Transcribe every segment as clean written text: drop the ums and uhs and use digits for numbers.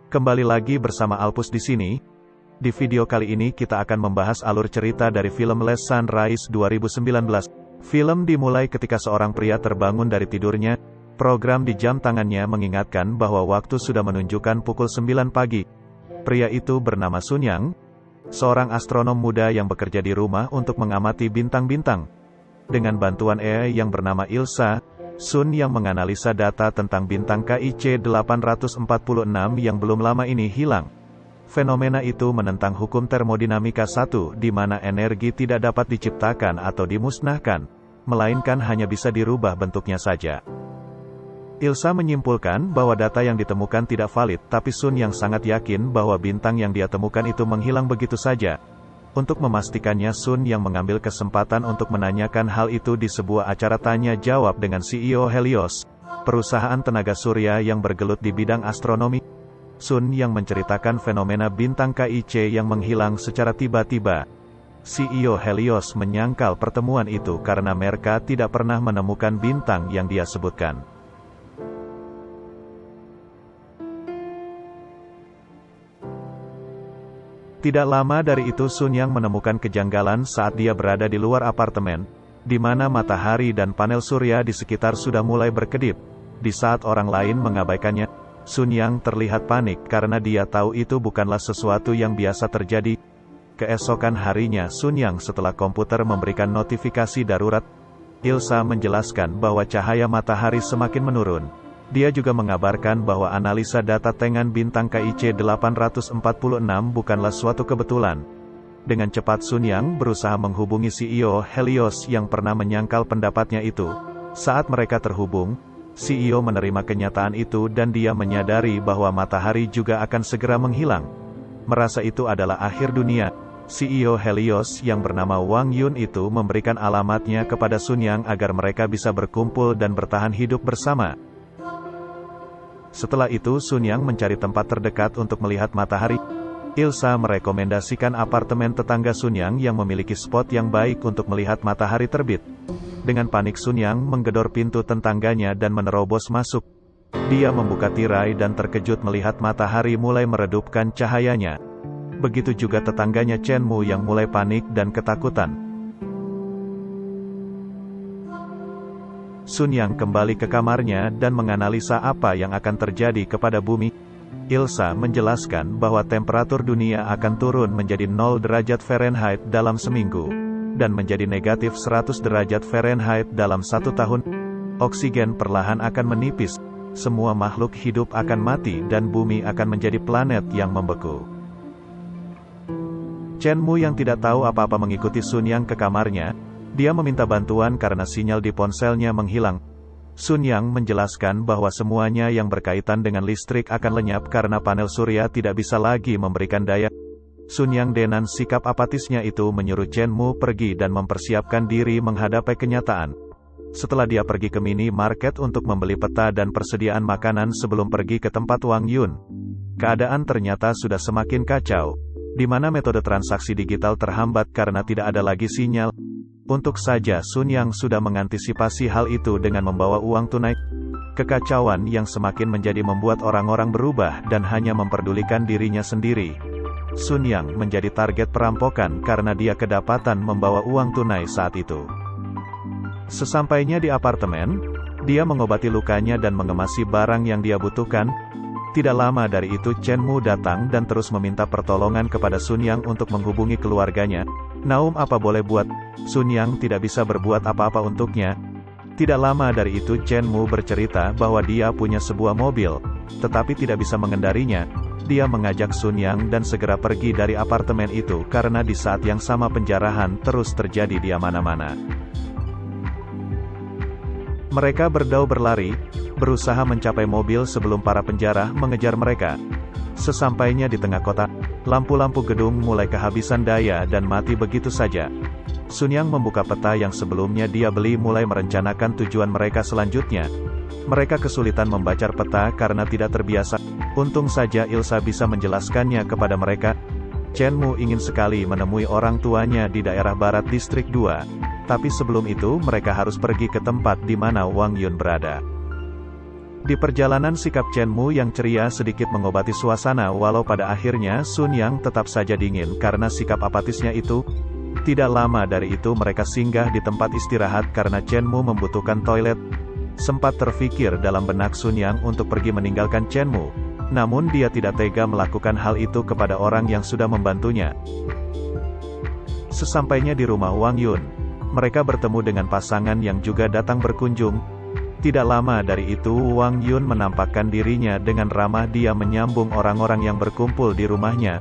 Kembali lagi bersama Alpus di sini. Di video kali ini kita akan membahas alur cerita dari film Last Sunrise 2019. Film dimulai ketika seorang pria terbangun dari tidurnya. Program di jam tangannya mengingatkan bahwa waktu sudah menunjukkan pukul 9 pagi. Pria itu bernama Sun Yang, seorang astronom muda yang bekerja di rumah untuk mengamati bintang-bintang. Dengan bantuan AI yang bernama Ilsa, Sun yang menganalisa data tentang bintang KIC 846 yang belum lama ini hilang. Fenomena itu menentang hukum termodinamika 1, di mana energi tidak dapat diciptakan atau dimusnahkan, melainkan hanya bisa dirubah bentuknya saja. Ilsa menyimpulkan bahwa data yang ditemukan tidak valid, tapi Sun yang sangat yakin bahwa bintang yang dia temukan itu menghilang begitu saja. Untuk memastikannya, Sun yang mengambil kesempatan untuk menanyakan hal itu di sebuah acara tanya-jawab dengan CEO Helios, perusahaan tenaga surya yang bergelut di bidang astronomi. Sun yang menceritakan fenomena bintang KIC yang menghilang secara tiba-tiba. CEO Helios menyangkal pertemuan itu karena mereka tidak pernah menemukan bintang yang dia sebutkan. Tidak lama dari itu Sun Yang menemukan kejanggalan saat dia berada di luar apartemen, di mana matahari dan panel surya di sekitar sudah mulai berkedip. Di saat orang lain mengabaikannya, Sun Yang terlihat panik karena dia tahu itu bukanlah sesuatu yang biasa terjadi. Keesokan harinya Sun Yang setelah komputer memberikan notifikasi darurat, Ilsa menjelaskan bahwa cahaya matahari semakin menurun. Dia juga mengabarkan bahwa analisa data tengan bintang KIC 846 bukanlah suatu kebetulan. Dengan cepat Sun Yang berusaha menghubungi CEO Helios yang pernah menyangkal pendapatnya itu. Saat mereka terhubung, CEO menerima kenyataan itu dan dia menyadari bahwa matahari juga akan segera menghilang. Merasa itu adalah akhir dunia, CEO Helios yang bernama Wang Yun itu memberikan alamatnya kepada Sun Yang agar mereka bisa berkumpul dan bertahan hidup bersama. Setelah itu Sun Yang mencari tempat terdekat untuk melihat matahari. Ilsa merekomendasikan apartemen tetangga Sun Yang yang memiliki spot yang baik untuk melihat matahari terbit. Dengan panik Sun Yang menggedor pintu tetangganya dan menerobos masuk. Dia membuka tirai dan terkejut melihat matahari mulai meredupkan cahayanya. Begitu juga tetangganya Chen Mu yang mulai panik dan ketakutan. Sun Yang kembali ke kamarnya dan menganalisa apa yang akan terjadi kepada bumi. Ilsa menjelaskan bahwa temperatur dunia akan turun menjadi 0 derajat Fahrenheit dalam seminggu, dan menjadi negatif 100 derajat Fahrenheit dalam 1 tahun. Oksigen perlahan akan menipis, semua makhluk hidup akan mati dan bumi akan menjadi planet yang membeku. Chen Mu yang tidak tahu apa-apa mengikuti Sun Yang ke kamarnya. Dia meminta bantuan karena sinyal di ponselnya menghilang. Sun Yang menjelaskan bahwa semuanya yang berkaitan dengan listrik akan lenyap karena panel surya tidak bisa lagi memberikan daya. Sun Yang dengan sikap apatisnya itu menyuruh Chen Mu pergi dan mempersiapkan diri menghadapi kenyataan. Setelah dia pergi ke mini-market untuk membeli peta dan persediaan makanan sebelum pergi ke tempat Wang Yun, keadaan ternyata sudah semakin kacau, di mana metode transaksi digital terhambat karena tidak ada lagi sinyal. Untuk saja Sun Yang sudah mengantisipasi hal itu dengan membawa uang tunai. Kekacauan yang semakin menjadi membuat orang-orang berubah dan hanya memperdulikan dirinya sendiri. Sun Yang menjadi target perampokan karena dia kedapatan membawa uang tunai saat itu. Sesampainya di apartemen, dia mengobati lukanya dan mengemasi barang yang dia butuhkan. Tidak lama dari itu Chen Mu datang dan terus meminta pertolongan kepada Sun Yang untuk menghubungi keluarganya. Naum apa boleh buat, Sun Yang tidak bisa berbuat apa-apa untuknya. Tidak lama dari itu Chen Mu bercerita bahwa dia punya sebuah mobil, tetapi tidak bisa mengendarinya. Dia mengajak Sun Yang dan segera pergi dari apartemen itu karena di saat yang sama penjarahan terus terjadi di mana-mana. Mereka berdau berlari, berusaha mencapai mobil sebelum para penjara mengejar mereka. Sesampainya di tengah kota, lampu-lampu gedung mulai kehabisan daya dan mati begitu saja. Sun Yang membuka peta yang sebelumnya dia beli mulai merencanakan tujuan mereka selanjutnya. Mereka kesulitan membaca peta karena tidak terbiasa. Untung saja Ilsa bisa menjelaskannya kepada mereka. Chen Mu ingin sekali menemui orang tuanya di daerah barat distrik 2. Tapi sebelum itu mereka harus pergi ke tempat di mana Wang Yun berada. Di perjalanan sikap Chen Mu yang ceria sedikit mengobati suasana walau pada akhirnya Sun Yang tetap saja dingin karena sikap apatisnya itu. Tidak lama dari itu mereka singgah di tempat istirahat karena Chen Mu membutuhkan toilet. Sempat terfikir dalam benak Sun Yang untuk pergi meninggalkan Chen Mu. Namun dia tidak tega melakukan hal itu kepada orang yang sudah membantunya. Sesampainya di rumah Wang Yun, mereka bertemu dengan pasangan yang juga datang berkunjung. Tidak lama dari itu Wang Yun menampakkan dirinya dengan ramah, dia menyambung orang-orang yang berkumpul di rumahnya.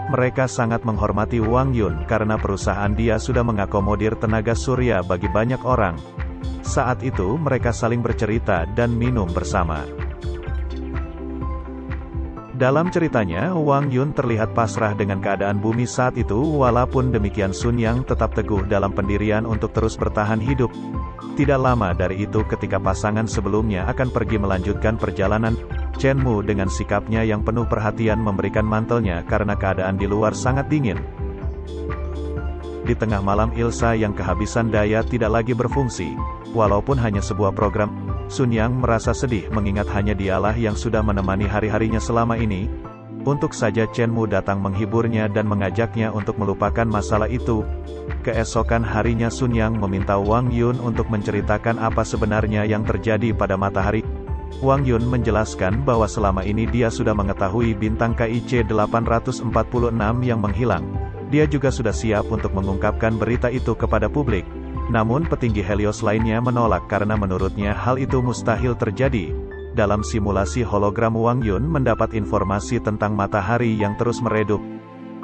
Mereka sangat menghormati Wang Yun karena perusahaan dia sudah mengakomodir tenaga surya bagi banyak orang. Saat itu mereka saling bercerita dan minum bersama. Dalam ceritanya, Wang Yun terlihat pasrah dengan keadaan bumi saat itu, walaupun demikian Sun Yang tetap teguh dalam pendirian untuk terus bertahan hidup. Tidak lama dari itu ketika pasangan sebelumnya akan pergi melanjutkan perjalanan, Chen Mu dengan sikapnya yang penuh perhatian memberikan mantelnya karena keadaan di luar sangat dingin. Di tengah malam Ilsa yang kehabisan daya tidak lagi berfungsi. Walaupun hanya sebuah program, Sun Yang merasa sedih mengingat hanya dialah yang sudah menemani hari-harinya selama ini. Untuk saja Chen Mu datang menghiburnya dan mengajaknya untuk melupakan masalah itu. Keesokan harinya Sun Yang meminta Wang Yun untuk menceritakan apa sebenarnya yang terjadi pada matahari. Wang Yun menjelaskan bahwa selama ini dia sudah mengetahui bintang KIC 846 yang menghilang. Dia juga sudah siap untuk mengungkapkan berita itu kepada publik. Namun petinggi Helios lainnya menolak karena menurutnya hal itu mustahil terjadi. Dalam simulasi hologram Wang Yun mendapat informasi tentang matahari yang terus meredup.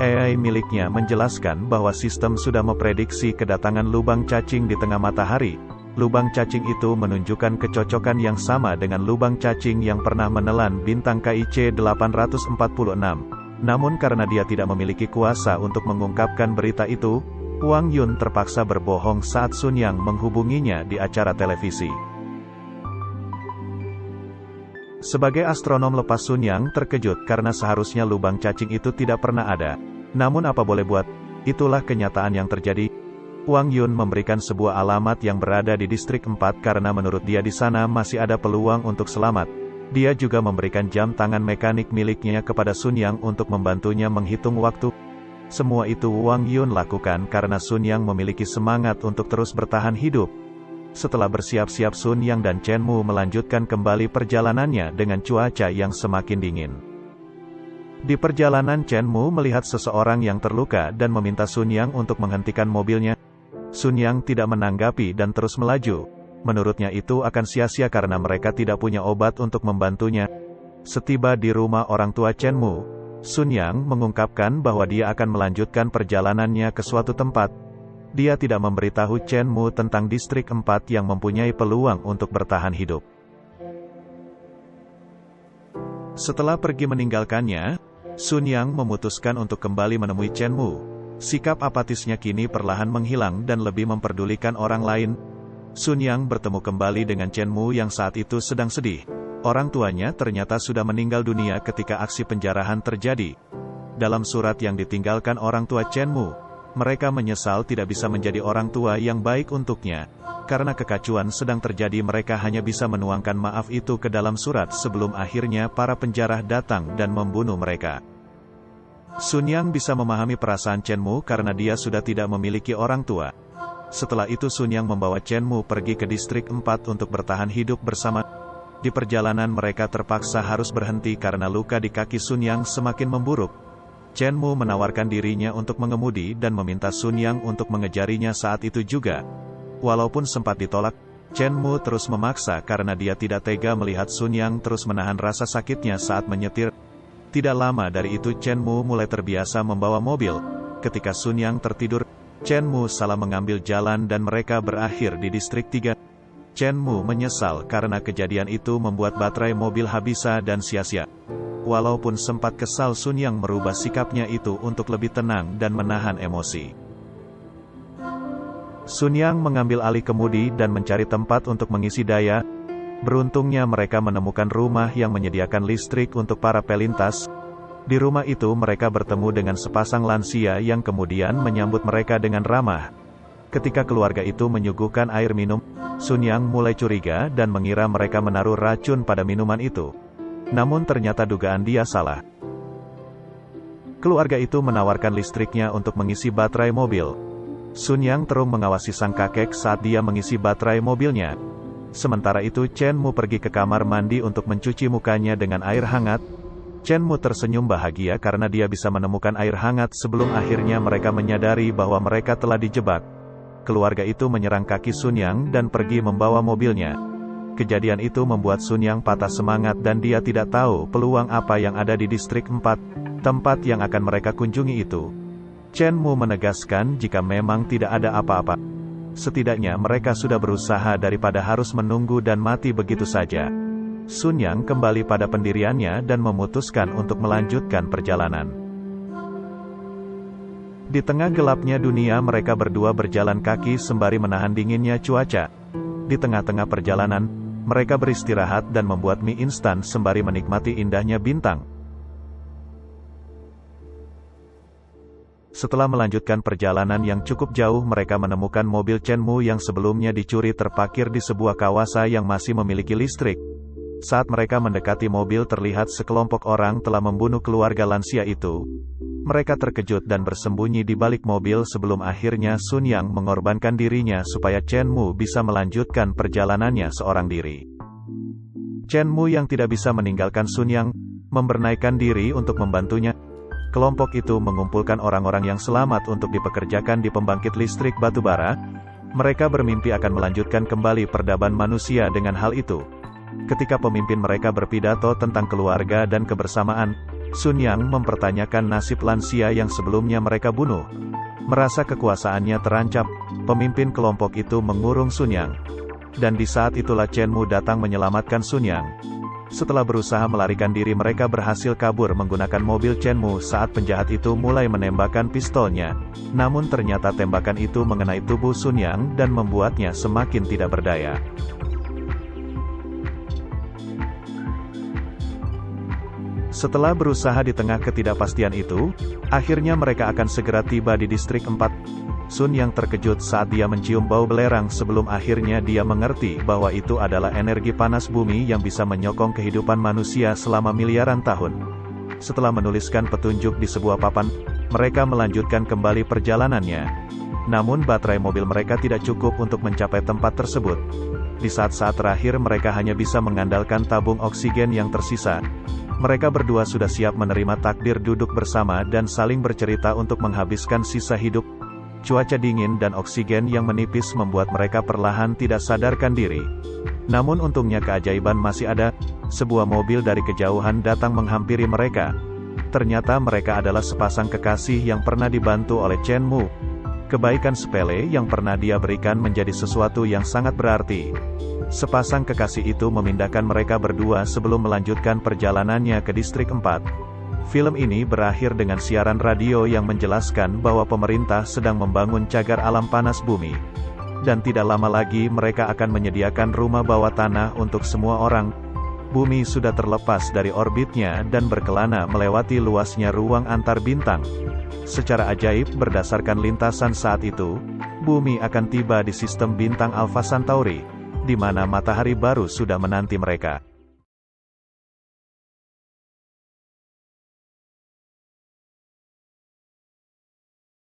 AI miliknya menjelaskan bahwa sistem sudah memprediksi kedatangan lubang cacing di tengah matahari. Lubang cacing itu menunjukkan kecocokan yang sama dengan lubang cacing yang pernah menelan bintang KIC 846. Namun karena dia tidak memiliki kuasa untuk mengungkapkan berita itu, Wang Yun terpaksa berbohong saat Sun Yang menghubunginya di acara televisi. Sebagai astronom lepas, Sun Yang terkejut karena seharusnya lubang cacing itu tidak pernah ada. Namun apa boleh buat, itulah kenyataan yang terjadi. Wang Yun memberikan sebuah alamat yang berada di distrik 4 karena menurut dia di sana masih ada peluang untuk selamat. Dia juga memberikan jam tangan mekanik miliknya kepada Sun Yang untuk membantunya menghitung waktu. Semua itu Wang Yun lakukan karena Sun Yang memiliki semangat untuk terus bertahan hidup. Setelah bersiap-siap Sun Yang dan Chen Mu melanjutkan kembali perjalanannya dengan cuaca yang semakin dingin. Di perjalanan Chen Mu melihat seseorang yang terluka dan meminta Sun Yang untuk menghentikan mobilnya. Sun Yang tidak menanggapi dan terus melaju. Menurutnya itu akan sia-sia karena mereka tidak punya obat untuk membantunya. Setiba di rumah orang tua Chen Mu, Sun Yang mengungkapkan bahwa dia akan melanjutkan perjalanannya ke suatu tempat. Dia tidak memberitahu Chen Mu tentang distrik 4 yang mempunyai peluang untuk bertahan hidup. Setelah pergi meninggalkannya, Sun Yang memutuskan untuk kembali menemui Chen Mu. Sikap apatisnya kini perlahan menghilang dan lebih memperdulikan orang lain. Sun Yang bertemu kembali dengan Chen Mu yang saat itu sedang sedih. Orang tuanya ternyata sudah meninggal dunia ketika aksi penjarahan terjadi. Dalam surat yang ditinggalkan orang tua Chen Mu, mereka menyesal tidak bisa menjadi orang tua yang baik untuknya. Karena kekacauan sedang terjadi, mereka hanya bisa menuangkan maaf itu ke dalam surat sebelum akhirnya para penjara datang dan membunuh mereka. Sun Yang bisa memahami perasaan Chen Mu karena dia sudah tidak memiliki orang tua. Setelah itu Sun Yang membawa Chen Mu pergi ke distrik 4 untuk bertahan hidup bersama. Di perjalanan mereka terpaksa harus berhenti karena luka di kaki Sun Yang semakin memburuk. Chen Mu menawarkan dirinya untuk mengemudi dan meminta Sun Yang untuk mengejarinya saat itu juga. Walaupun sempat ditolak, Chen Mu terus memaksa karena dia tidak tega melihat Sun Yang terus menahan rasa sakitnya saat menyetir. Tidak lama dari itu Chen Mu mulai terbiasa membawa mobil. Ketika Sun Yang tertidur, Chen Mu salah mengambil jalan dan mereka berakhir di distrik 3. Chen Mu menyesal karena kejadian itu membuat baterai mobil habis dan sia-sia. Walaupun sempat kesal, Sun Yang merubah sikapnya itu untuk lebih tenang dan menahan emosi. Sun Yang mengambil alih kemudi dan mencari tempat untuk mengisi daya. Beruntungnya mereka menemukan rumah yang menyediakan listrik untuk para pelintas. Di rumah itu mereka bertemu dengan sepasang lansia yang kemudian menyambut mereka dengan ramah. Ketika keluarga itu menyuguhkan air minum, Sun Yang mulai curiga dan mengira mereka menaruh racun pada minuman itu. Namun ternyata dugaan dia salah. Keluarga itu menawarkan listriknya untuk mengisi baterai mobil. Sun Yang terus mengawasi sang kakek saat dia mengisi baterai mobilnya. Sementara itu Chen Mu pergi ke kamar mandi untuk mencuci mukanya dengan air hangat. Chen Mu tersenyum bahagia karena dia bisa menemukan air hangat sebelum akhirnya mereka menyadari bahwa mereka telah dijebak. Keluarga itu menyerang kaki Sun Yang dan pergi membawa mobilnya. Kejadian itu membuat Sun Yang patah semangat dan dia tidak tahu peluang apa yang ada di distrik 4, tempat yang akan mereka kunjungi itu. Chen Mu menegaskan jika memang tidak ada apa-apa. Setidaknya mereka sudah berusaha daripada harus menunggu dan mati begitu saja. Sun Yang kembali pada pendiriannya dan memutuskan untuk melanjutkan perjalanan. Di tengah gelapnya dunia mereka berdua berjalan kaki sembari menahan dinginnya cuaca. Di tengah-tengah perjalanan, mereka beristirahat dan membuat mie instan sembari menikmati indahnya bintang. Setelah melanjutkan perjalanan yang cukup jauh mereka menemukan mobil Chen Mu yang sebelumnya dicuri terparkir di sebuah kawasan yang masih memiliki listrik. Saat mereka mendekati mobil terlihat sekelompok orang telah membunuh keluarga lansia itu. Mereka terkejut dan bersembunyi di balik mobil sebelum akhirnya Sun Yang mengorbankan dirinya supaya Chen Mu bisa melanjutkan perjalanannya seorang diri. Chen Mu yang tidak bisa meninggalkan Sun Yang, memberanikan diri untuk membantunya. Kelompok itu mengumpulkan orang-orang yang selamat untuk dipekerjakan di pembangkit listrik batubara. Mereka bermimpi akan melanjutkan kembali peradaban manusia dengan hal itu. Ketika pemimpin mereka berpidato tentang keluarga dan kebersamaan, Sun Yang mempertanyakan nasib lansia yang sebelumnya mereka bunuh. Merasa kekuasaannya terancam, pemimpin kelompok itu mengurung Sun Yang. Dan di saat itulah Chen Mu datang menyelamatkan Sun Yang. Setelah berusaha melarikan diri mereka berhasil kabur menggunakan mobil Chen Mu saat penjahat itu mulai menembakkan pistolnya. Namun ternyata tembakan itu mengenai tubuh Sun Yang dan membuatnya semakin tidak berdaya. Setelah berusaha di tengah ketidakpastian itu, akhirnya mereka akan segera tiba di distrik 4. Sun Yang terkejut saat dia mencium bau belerang sebelum akhirnya dia mengerti bahwa itu adalah energi panas bumi yang bisa menyokong kehidupan manusia selama miliaran tahun. Setelah menuliskan petunjuk di sebuah papan, mereka melanjutkan kembali perjalanannya. Namun baterai mobil mereka tidak cukup untuk mencapai tempat tersebut. Di saat-saat terakhir mereka hanya bisa mengandalkan tabung oksigen yang tersisa. Mereka berdua sudah siap menerima takdir duduk bersama dan saling bercerita untuk menghabiskan sisa hidup. Cuaca dingin dan oksigen yang menipis membuat mereka perlahan tidak sadarkan diri. Namun untungnya keajaiban masih ada. Sebuah mobil dari kejauhan datang menghampiri mereka. Ternyata mereka adalah sepasang kekasih yang pernah dibantu oleh Chen Mu. Kebaikan sepele yang pernah dia berikan menjadi sesuatu yang sangat berarti. Sepasang kekasih itu memindahkan mereka berdua sebelum melanjutkan perjalanannya ke distrik 4. Film ini berakhir dengan siaran radio yang menjelaskan bahwa pemerintah sedang membangun cagar alam panas bumi. Dan tidak lama lagi mereka akan menyediakan rumah bawah tanah untuk semua orang. Bumi sudah terlepas dari orbitnya dan berkelana melewati luasnya ruang antar bintang. Secara ajaib berdasarkan lintasan saat itu, bumi akan tiba di sistem bintang Alpha Centauri, di mana matahari baru sudah menanti mereka.